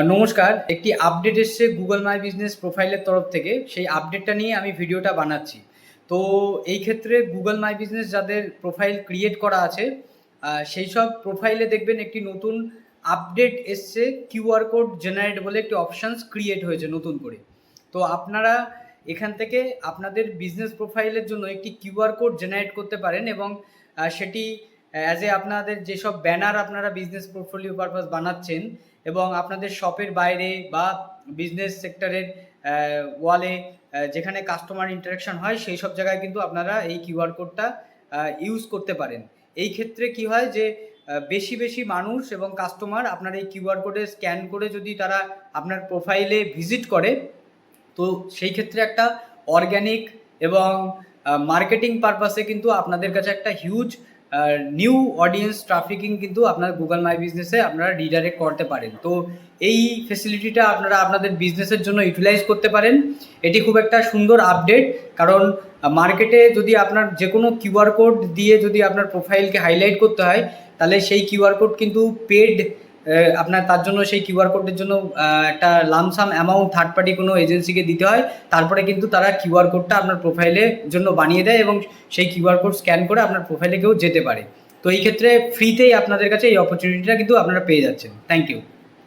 নমস্কার। একটি আপডেট এসছে গুগল মাই বিজনেস প্রোফাইলের তরফ থেকে। সেই আপডেটটা নিয়ে আমি ভিডিওটা বানাচ্ছি। তো এই ক্ষেত্রে গুগল মাই বিজনেস যাদের প্রোফাইল ক্রিয়েট করা আছে, সেই সব প্রোফাইলে দেখবেন একটি নতুন আপডেট এসছে। কিউআর কোড জেনারেট বলে একটি অপশানস ক্রিয়েট হয়েছে নতুন করে। তো আপনারা এখান থেকে আপনাদের বিজনেস প্রোফাইলের জন্য একটি কিউআর কোড জেনারেট করতে পারেন এবং সেটি অ্যাজ এ আপনাদের যেসব ব্যানার আপনারা বিজনেস পোর্টফোলিও পারপাস বানাচ্ছেন এবং আপনাদের শপের বাইরে বা বিজনেস সেক্টরের ওয়ালে যেখানে কাস্টমার ইন্টারাকশন হয় সেই সব জায়গায় কিন্তু আপনারা এই কিউআর কোডটা ইউজ করতে পারেন। এই ক্ষেত্রে কি হয় যে বেশি বেশি মানুষ এবং কাস্টমার আপনার এই কিউআর কোডে স্ক্যান করে যদি তারা আপনার প্রোফাইলে ভিজিট করে, তো সেই ক্ষেত্রে একটা অর্গ্যানিক এবং মার্কেটিং পারপাসে কিন্তু আপনাদের কাছে একটা হিউজ নিউ অডিয়েন্স ট্রাফিকিং কিন্তু আপনার গুগল মাই বিজনেসে আপনারা রিডাইরেক্ট করতে পারেন। তো এই ফেসিলিটিটা আপনারা আপনাদের বিজনেসের জন্য ইউটিলাইজ করতে পারেন। এটি খুব একটা সুন্দর আপডেট, কারণ মার্কেটে যদি আপনার যে কোনো কিউআর কোড দিয়ে যদি আপনার প্রোফাইলকে হাইলাইট করতে হয়, তাহলে সেই কিউআর কোড কিন্তু পেড। আপনার তার জন্য সেই কিউআর কোডের জন্য একটা লামসাম অ্যামাউন্ট থার্ড পার্টি কোনো এজেন্সিকে দিতে হয়। তারপরে কিন্তু তারা কিউআর কোডটা আপনার প্রোফাইলের জন্য বানিয়ে দেয় এবং সেই কিউআর কোড স্ক্যান করে আপনার প্রোফাইলে কেউ যেতে পারে। তো এই ক্ষেত্রে ফ্রিতেই আপনাদের কাছে এই অপরচুনিটিটা কিন্তু আপনারা পেয়ে যাচ্ছেন। Thank you.